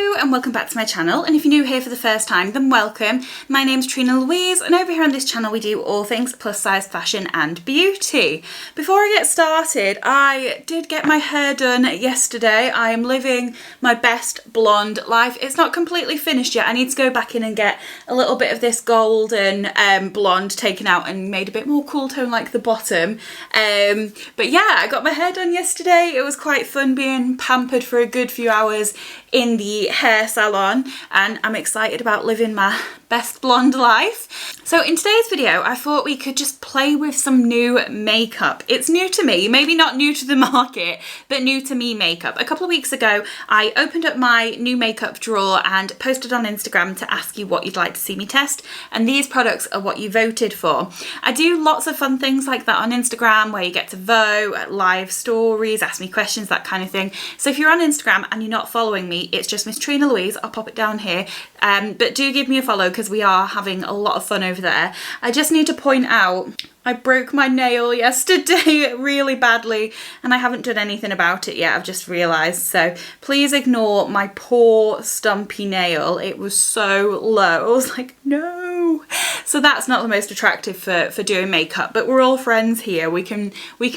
Hello and welcome back to my channel, and if you're new here for the first time then welcome. My name's Trina-Louise and over here on this channel we do all things plus size fashion and beauty. Before I get started, I did get my hair done yesterday. I am living my best blonde life. It's not completely finished yet. I need to go back in and get a little bit of this golden blonde taken out and made a bit more cool tone like the bottom. But yeah, I got my hair done yesterday. It was quite fun being pampered for a good few hours in the hair salon, and I'm excited about living my best blonde life. So in today's video I thought we could just play with some new makeup. It's new to me, maybe not new to the market, but new to me makeup. A couple of weeks ago I opened up my new makeup drawer and posted on Instagram to ask you what you'd like to see me test, and these products are what you voted for. I do lots of fun things like that on Instagram where you get to vote, live stories, ask me questions, that kind of thing. So if you're on Instagram and you're not following me, it's just Miss Trina-Louise. I'll pop it down here, but do give me a follow because we are having a lot of fun over there. I just need to point out I broke my nail yesterday really badly and I haven't done anything about it yet, I've just realised, so please ignore my poor stumpy nail. It was so low, I was like no. So that's not the most attractive for doing makeup, but we're all friends here, we can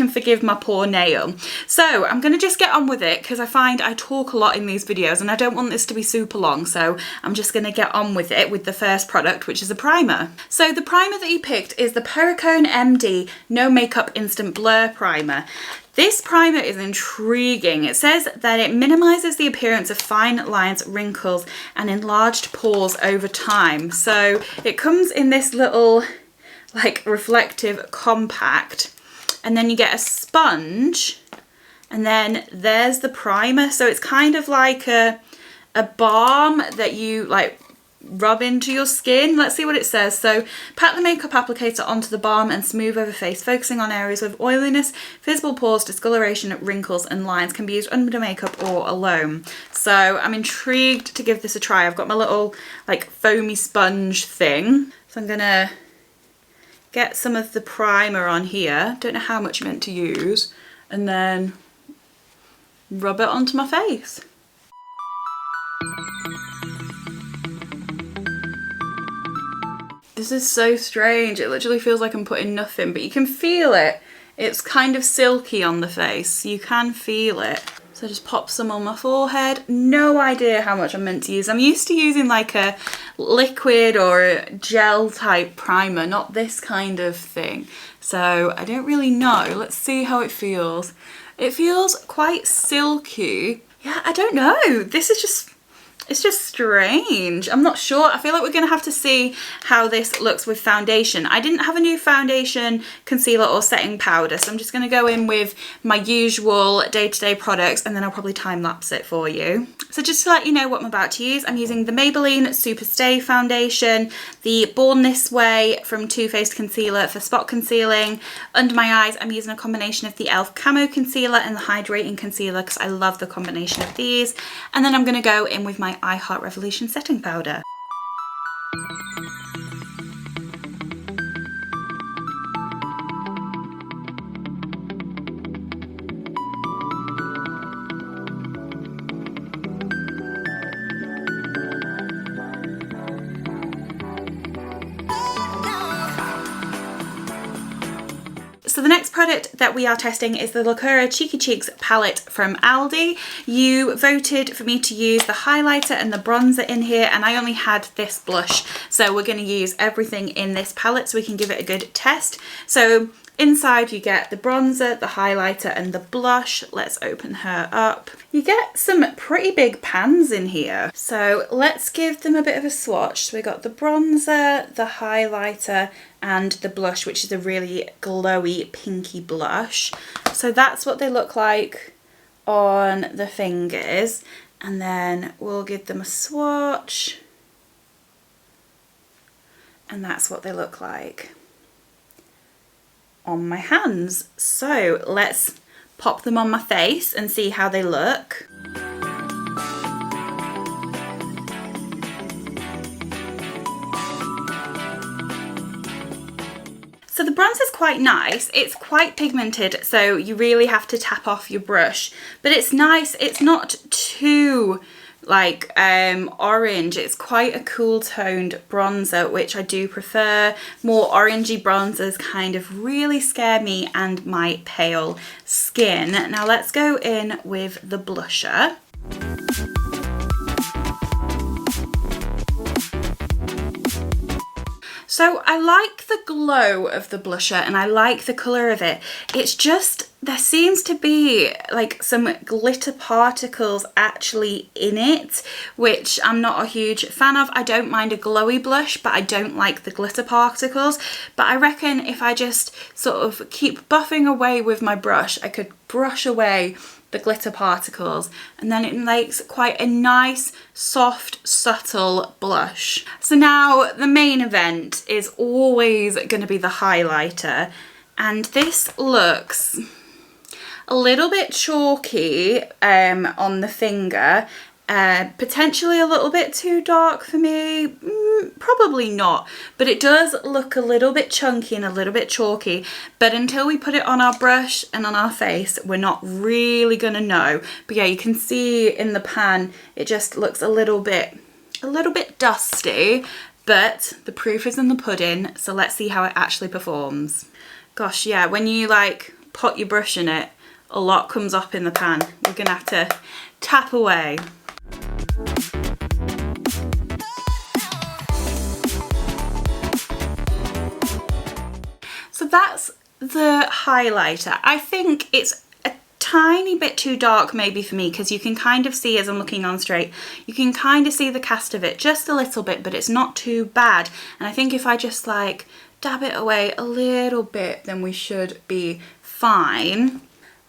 forgive my poor nail. So I'm going to just get on with it because I find I talk a lot in these videos and I don't want this to be super long, so I'm just going to get on with it with the first product, which is a primer. So the primer that you picked is the Perricone MD No Makeup Instant Blur Primer. This primer is intriguing. It says that it minimises the appearance of fine lines, wrinkles and enlarged pores over time. So it comes in this little like reflective compact, and then you get a sponge, and then there's the primer. So it's kind of like a balm that you like rub into your skin. Let's see what it says. So pat the makeup applicator onto the balm and smooth over face, focusing on areas with oiliness, visible pores, discoloration, wrinkles and lines. Can be used under makeup or alone. So I'm intrigued to give this a try. I've got my little like foamy sponge thing, so I'm gonna get some of the primer on here. Don't know how much I'm meant to use, and then rub it onto my face. This is so strange. It literally feels like I'm putting nothing, but you can feel it. It's kind of silky on the face. You can feel it. So just pop some on my forehead. No idea how much I'm meant to use. I'm used to using like a liquid or a gel type primer, not this kind of thing. So I don't really know. Let's see how it feels. It feels quite silky. Yeah, I don't know. This is just... it's just strange. I'm not sure. I feel like we're going to have to see how this looks with foundation. I didn't have a new foundation, concealer or setting powder, so I'm just going to go in with my usual day-to-day products and then I'll probably time-lapse it for you. So just to let you know what I'm about to use, I'm using the Maybelline Superstay foundation, the Born This Way from Too Faced concealer for spot concealing. Under my eyes I'm using a combination of the e.l.f. Camo Concealer and the Hydrating concealer because I love the combination of these. And then I'm going to go in with my I Heart Revolution setting powder. So the next product that we are testing is the Lacura Cheeky Cheeks palette from Aldi. You voted for me to use the highlighter and the bronzer in here, and I only had this blush. So we're going to use everything in this palette so we can give it a good test. So inside you get the bronzer, the highlighter and the blush. Let's open her up. You get some pretty big pans in here. So let's give them a bit of a swatch. So we got the bronzer, the highlighter and the blush, which is a really glowy pinky blush. So that's what they look like on the fingers. And then we'll give them a swatch. And that's what they look like on my hands. So let's pop them on my face and see how they look. So the bronzer is quite nice. It's quite pigmented, so you really have to tap off your brush, but it's nice. It's not too like orange. It's quite a cool toned bronzer, which I do prefer. More orangey bronzers kind of really scare me and my pale skin. Now let's go in with the blusher. So I like the glow of the blusher and I like the colour of it. It's just, there seems to be like some glitter particles actually in it, which I'm not a huge fan of. I don't mind a glowy blush, but I don't like the glitter particles. But I reckon if I just sort of keep buffing away with my brush, I could brush away the glitter particles, and then it makes quite a nice, soft, subtle blush. So now the main event is always going to be the highlighter, and this looks a little bit chalky on the finger. Potentially a little bit too dark for me, probably not, but it does look a little bit chunky and a little bit chalky, but until we put it on our brush and on our face, we're not really gonna know. But yeah, you can see in the pan, it just looks a little bit dusty, but the proof is in the pudding, so let's see how it actually performs. Gosh, yeah, when you like put your brush in it, a lot comes up in the pan. We're gonna have to tap away. So that's the highlighter. I think it's a tiny bit too dark maybe for me, because you can kind of see, as I'm looking on straight, you can kind of see the cast of it just a little bit, but it's not too bad. And I think if I just like dab it away a little bit, then we should be fine.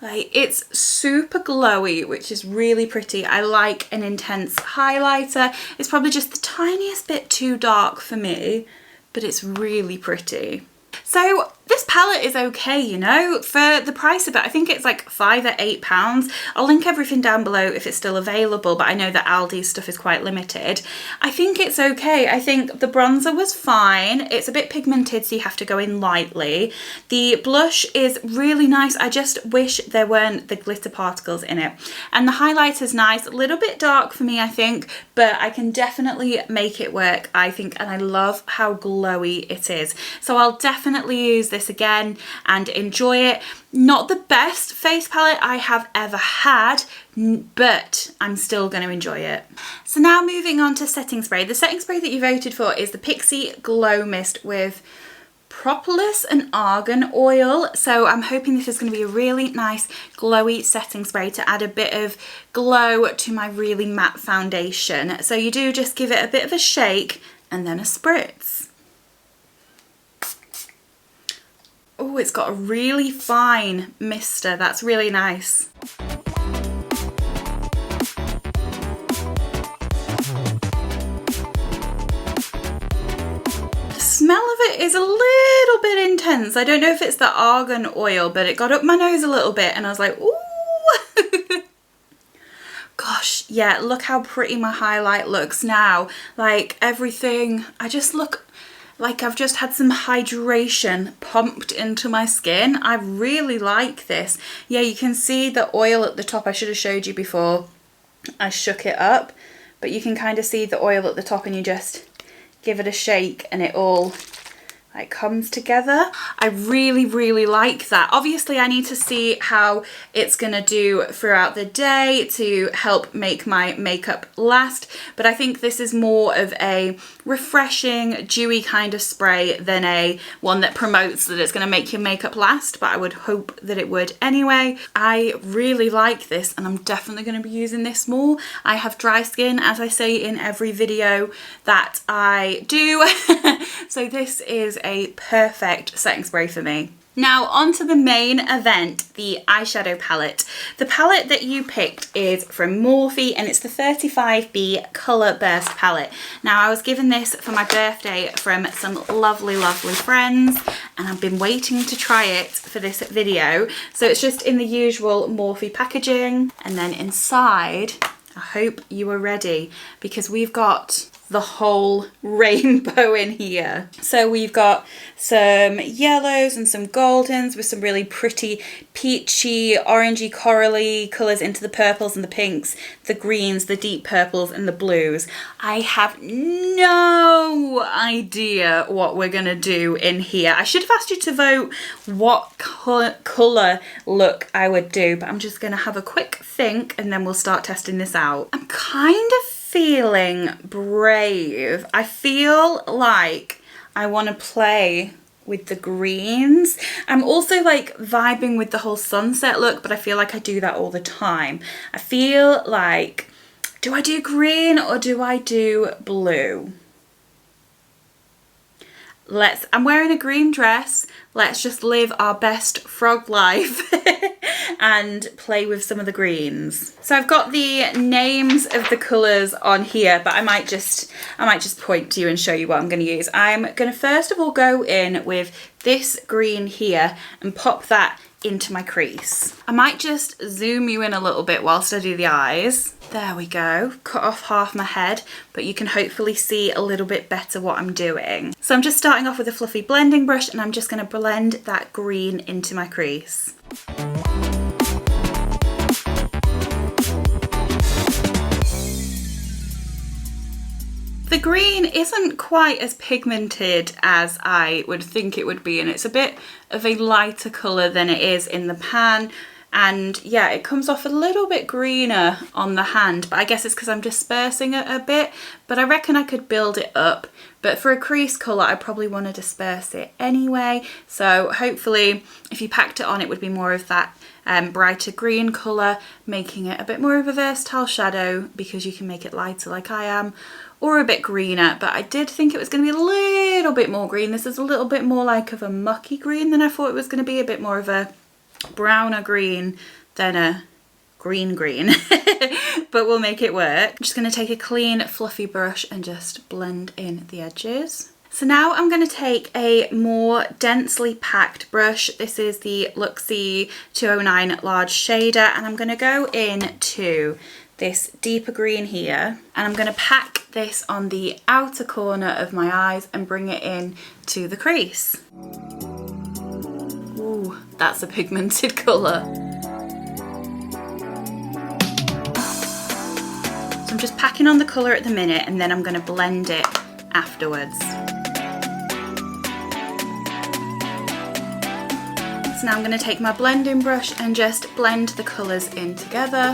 Like, it's super glowy, which is really pretty. I like an intense highlighter. It's probably just the tiniest bit too dark for me, but it's really pretty. So this palette is okay, you know, for the price of it. I think it's like £5 or £8. I'll link everything down below if it's still available, but I know that Aldi's stuff is quite limited. I think it's okay. I think the bronzer was fine. It's a bit pigmented, so you have to go in lightly. The blush is really nice. I just wish there weren't the glitter particles in it. And the highlighter's nice. A little bit dark for me, I think, but I can definitely make it work, I think, and I love how glowy it is. So I'll definitely use this again and enjoy it. Not the best face palette I have ever had, but I'm still going to enjoy it. So now moving on to setting spray. The setting spray that you voted for is the PIXI Glow Mist with propolis and argan oil. So I'm hoping this is going to be a really nice glowy setting spray to add a bit of glow to my really matte foundation. So you do just give it a bit of a shake and then a spritz. Oh, it's got a really fine mister. That's really nice. The smell of it is a little bit intense. I don't know if it's the argan oil, but it got up my nose a little bit and I was like, ooh. Gosh, yeah, look how pretty my highlight looks now. Like everything, I just look like I've just had some hydration pumped into my skin. I really like this. Yeah, you can see the oil at the top. I should have showed you before I shook it up, but you can kind of see the oil at the top and you just give it a shake and it all like comes together. I really, really like that. Obviously, I need to see how it's gonna do throughout the day to help make my makeup last, but I think this is more of a refreshing, dewy kind of spray than a one that promotes that it's gonna make your makeup last, but I would hope that it would anyway. I really like this and I'm definitely gonna be using this more. I have dry skin, as I say in every video that I do, so this is a perfect setting spray for me. Now onto the main event, the eyeshadow palette. The palette that you picked is from Morphe and it's the 35B Colour Burst palette. Now I was given this for my birthday from some lovely, lovely friends and I've been waiting to try it for this video. So it's just in the usual Morphe packaging, and then inside, I hope you are ready because we've got the whole rainbow in here. So we've got some yellows and some goldens with some really pretty peachy, orangey, corally colours into the purples and the pinks, the greens, the deep purples and the blues. I have no idea what we're going to do in here. I should have asked you to vote what colour look I would do, but I'm just going to have a quick think and then we'll start testing this out. I'm kind of feeling brave. I feel like I want to play with the greens. I'm also like vibing with the whole sunset look, but I feel like I do that all the time. I feel like, do I do green or do I do blue? I'm wearing a green dress. Let's just live our best frog life and play with some of the greens. So I've got the names of the colours on here, but I might just point to you and show you what I'm going to use. I'm going to first of all go in with this green here and pop that into my crease. I might just zoom you in a little bit whilst I do the eyes. There we go. Cut off half my head, but you can hopefully see a little bit better what I'm doing. So I'm just starting off with a fluffy blending brush and I'm just going to blend that green into my crease. The green isn't quite as pigmented as I would think it would be, and it's a bit of a lighter colour than it is in the pan. And yeah, it comes off a little bit greener on the hand, but I guess it's because I'm dispersing it a bit, but I reckon I could build it up. But for a crease colour, I probably want to disperse it anyway. So hopefully if you packed it on, it would be more of that brighter green colour, making it a bit more of a versatile shadow because you can make it lighter like I am, or a bit greener. But I did think it was going to be a little bit more green. This is a little bit more like of a mucky green than I thought it was going to be, a bit more of a browner green than a green, but we'll make it work. I'm just going to take a clean fluffy brush and just blend in the edges. So now I'm going to take a more densely packed brush. This is the Luxie 209 large shader, and I'm going to go into this deeper green here, and I'm going to pack this on the outer corner of my eyes and bring it in to the crease. Ooh, that's a pigmented colour. So I'm just packing on the colour at the minute and then I'm going to blend it afterwards. So now I'm going to take my blending brush and just blend the colours in together.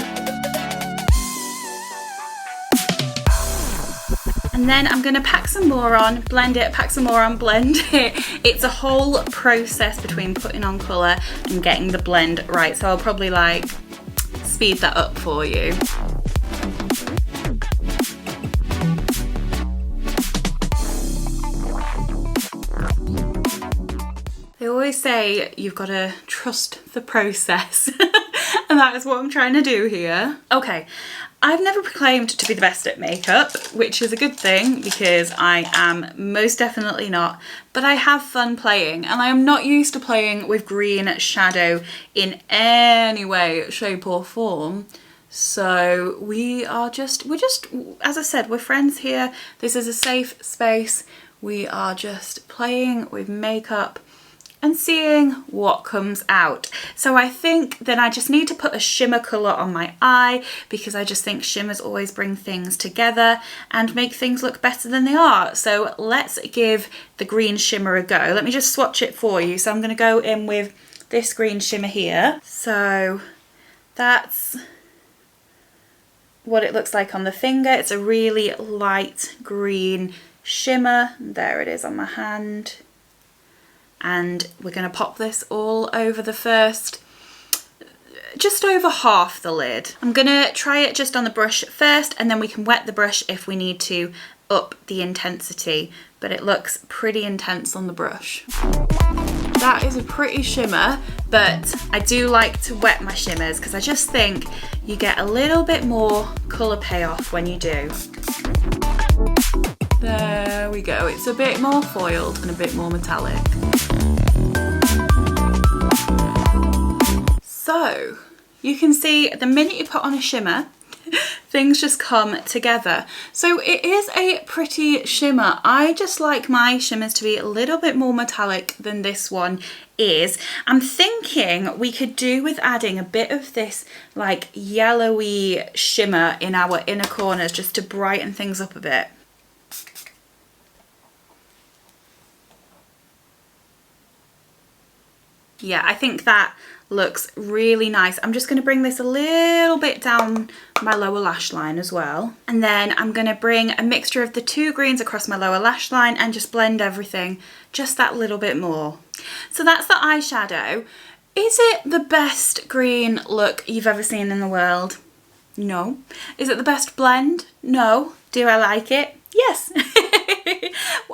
And then I'm going to pack some more on, blend it, pack some more on, blend it. It's a whole process between putting on colour and getting the blend right. So I'll probably like speed that up for you. They always say you've got to trust the process. And that is what I'm trying to do here. Okay. I've never proclaimed to be the best at makeup, which is a good thing because I am most definitely not, but I have fun playing, and I am not used to playing with green shadow in any way, shape or form. So we're just, as I said, we're friends here. This is a safe space. We are just playing with makeup and seeing what comes out. So I think then I just need to put a shimmer colour on my eye because I just think shimmers always bring things together and make things look better than they are. So let's give the green shimmer a go. Let me just swatch it for you. So I'm going to go in with this green shimmer here. So that's what it looks like on the finger. It's a really light green shimmer. There it is on my hand. And we're going to pop this all over the first, just over half the lid. I'm going to try it just on the brush first, and then we can wet the brush if we need to up the intensity, but it looks pretty intense on the brush. That is a pretty shimmer, but I do like to wet my shimmers because I just think you get a little bit more colour payoff when you do. There we go. It's a bit more foiled and a bit more metallic. So you can see the minute you put on a shimmer, things just come together. So it is a pretty shimmer. I just like my shimmers to be a little bit more metallic than this one is. I'm thinking we could do with adding a bit of this like yellowy shimmer in our inner corners just to brighten things up a bit. Yeah, I think that looks really nice. I'm just going to bring this a little bit down my lower lash line as well. And then I'm going to bring a mixture of the two greens across my lower lash line and just blend everything just that little bit more. So that's the eyeshadow. Is it the best green look you've ever seen in the world? No. Is it the best blend? No. Do I like it? Yes.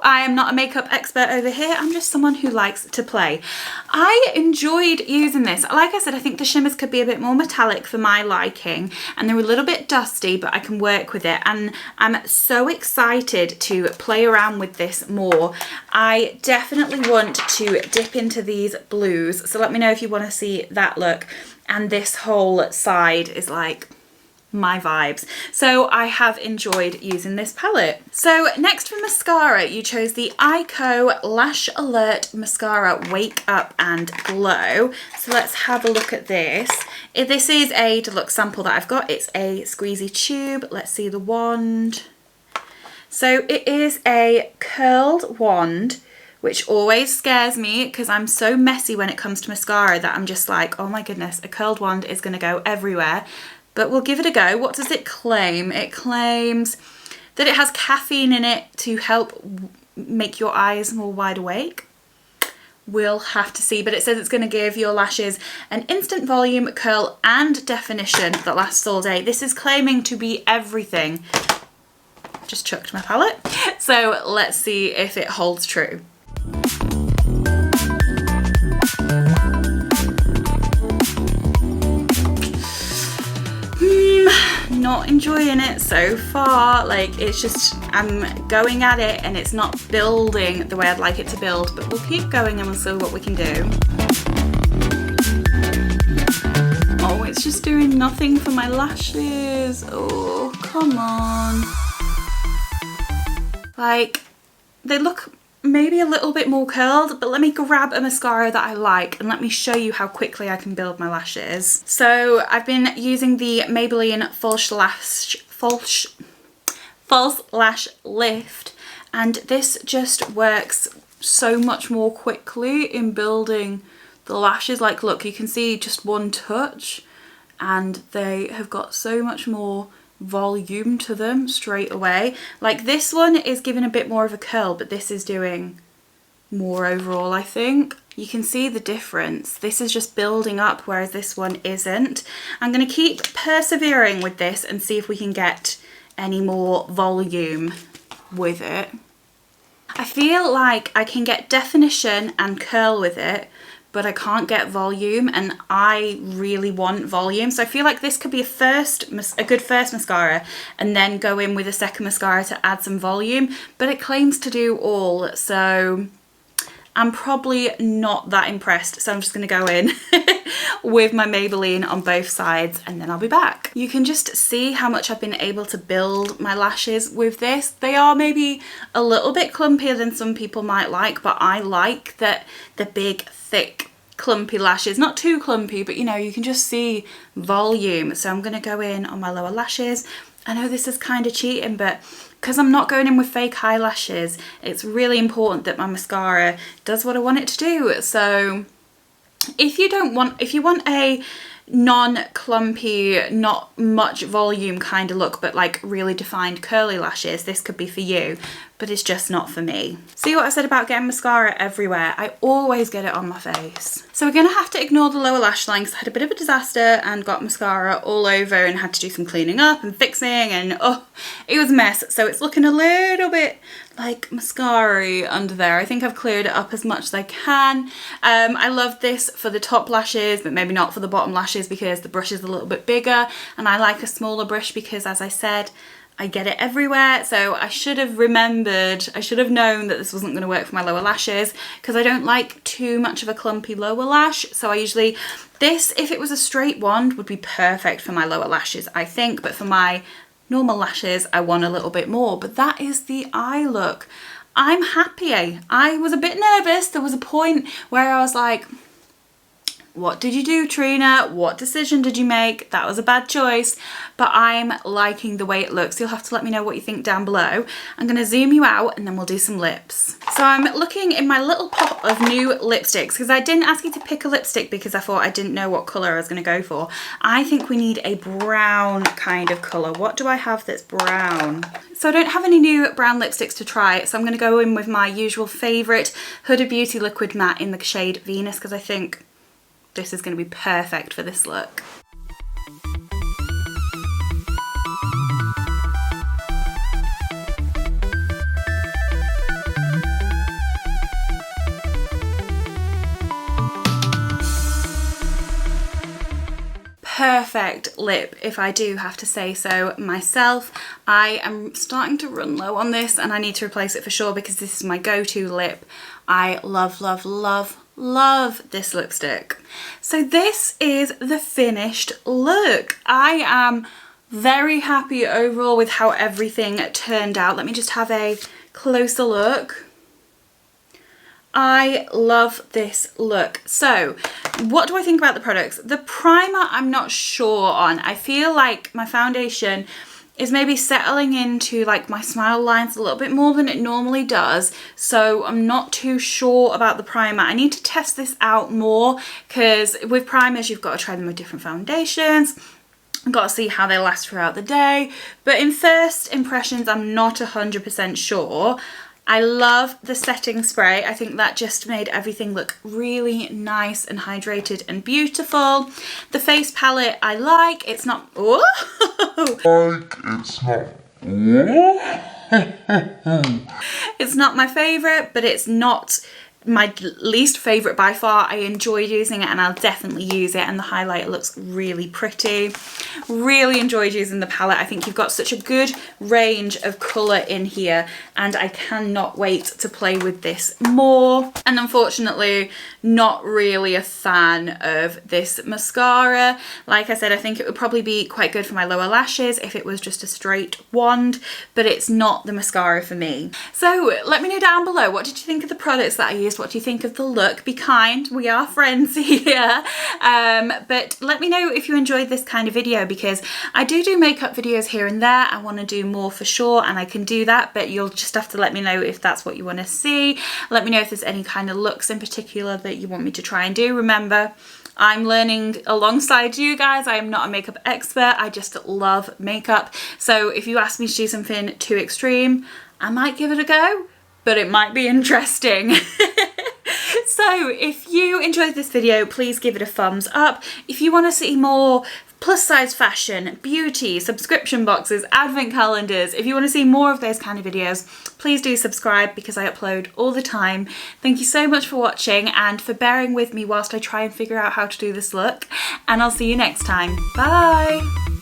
I am not a makeup expert over here. I'm just someone who likes to play. I enjoyed using this. Like I said, I think the shimmers could be a bit more metallic for my liking, and they're a little bit dusty, but I can work with it. And I'm so excited to play around with this more. I definitely want to dip into these blues. So let me know if you want to see that look. And this whole side is like my vibes. So I have enjoyed using this palette. So next for mascara, you chose the Eyeko Lash Alert Mascara Wake Up and Glow. So let's have a look at this. This is a deluxe sample that I've got. It's a squeezy tube. Let's see the wand. So it is a curled wand, which always scares me because I'm so messy when it comes to mascara that I'm just like, oh my goodness, a curled wand is going to go everywhere. But we'll give it a go. What does it claim? It claims that it has caffeine in it to help make your eyes more wide awake. We'll have to see, but it says it's going to give your lashes an instant volume, curl and definition that lasts all day. This is claiming to be everything. Just chucked my palette. So let's see if it holds true. Not enjoying it so far. Like, it's just, I'm going at it and it's not building the way I'd like it to build, but we'll keep going and we'll see what we can do. Oh, it's just doing nothing for my lashes. Oh, come on. Like, they look maybe a little bit more curled, but let me grab a mascara that I like and let me show you how quickly I can build my lashes. So I've been using the Maybelline False Lash Lift, and this just works so much more quickly in building the lashes. Like, look, you can see just one touch and they have got so much more volume to them straight away. Like, this one is giving a bit more of a curl, but this is doing more overall, I think. You can see the difference. This is just building up, whereas this one isn't. I'm going to keep persevering with this and see if we can get any more volume with it. I feel like I can get definition and curl with it, but I can't get volume, and I really want volume. So I feel like this could be a good first mascara, and then go in with a second mascara to add some volume, but it claims to do all, so I'm probably not that impressed. So I'm just gonna go in with my Maybelline on both sides and then I'll be back. You can just see how much I've been able to build my lashes with this. They are maybe a little bit clumpier than some people might like, but I like that the big, thick, clumpy lashes, not too clumpy, but you know, you can just see volume. So I'm gonna go in on my lower lashes. I know this is kind of cheating, but because I'm not going in with fake eyelashes, it's really important that my mascara does what I want it to do. So if you want a non-clumpy, not much volume kind of look, but like really defined curly lashes, this could be for you, but it's just not for me. See what I said about getting mascara everywhere? I always get it on my face. So we're gonna have to ignore the lower lash line because I had a bit of a disaster and got mascara all over and had to do some cleaning up and fixing, and oh, it was a mess. So it's looking a little bit like mascara under there. I think I've cleared it up as much as I can. I love this for the top lashes, but maybe not for the bottom lashes because the brush is a little bit bigger, and I like a smaller brush because, as I said, I get it everywhere, so I should have remembered, I should have known that this wasn't going to work for my lower lashes, because I don't like too much of a clumpy lower lash. So I usually, this, if it was a straight wand, would be perfect for my lower lashes, I think, but for my normal lashes, I want a little bit more. But that is the eye look. I'm happy. I was a bit nervous. There was a point where I was like, what did you do, Trina? What decision did you make? That was a bad choice, but I'm liking the way it looks. You'll have to let me know what you think down below. I'm gonna zoom you out and then we'll do some lips. So I'm looking in my little pot of new lipsticks, because I didn't ask you to pick a lipstick because I thought I didn't know what color I was gonna go for. I think we need a brown kind of color. What do I have that's brown? So I don't have any new brown lipsticks to try, so I'm gonna go in with my usual favorite Huda Beauty Liquid Matte in the shade Venus, because I think this is going to be perfect for this look. Perfect lip, if I do have to say so myself. I am starting to run low on this and I need to replace it for sure, because this is my go-to lip. I love, love, love, love this lipstick. So this is the finished look. I am very happy overall with how everything turned out. Let me just have a closer look. I love this look. So what do I think about the products? The primer I'm not sure on. I feel like my foundation is maybe settling into like my smile lines a little bit more than it normally does, so I'm not too sure about the primer. I need to test this out more, because with primers you've got to try them with different foundations. I've got to see how they last throughout the day, but in first impressions I'm not 100% sure. I love the setting spray. I think that just made everything look really nice and hydrated and beautiful. The face palette I like. It's not... Oh! It's not my favourite, but it's not my least favourite by far. I enjoyed using it and I'll definitely use it, and the highlighter looks really pretty. Really enjoyed using the palette. I think you've got such a good range of colour in here and I cannot wait to play with this more. And unfortunately not really a fan of this mascara. Like I said, I think it would probably be quite good for my lower lashes if it was just a straight wand, but it's not the mascara for me. So let me know down below, what did you think of the products that I used? What do you think of the look? Be kind, we are friends here. But let me know if you enjoyed this kind of video, because I do makeup videos here and there. I want to do more for sure, and I can do that, but you'll just have to let me know if that's what you want to see. Let me know if there's any kind of looks in particular that you want me to try and do. Remember, I'm learning alongside you guys. I am not a makeup expert. I just love makeup. So if you ask me to do something too extreme, I might give it a go, but it might be interesting. So if you enjoyed this video, please give it a thumbs up. If you want to see more plus size fashion, beauty, subscription boxes, advent calendars, if you want to see more of those kind of videos, please do subscribe, because I upload all the time. Thank you so much for watching and for bearing with me whilst I try and figure out how to do this look, and I'll see you next time. Bye!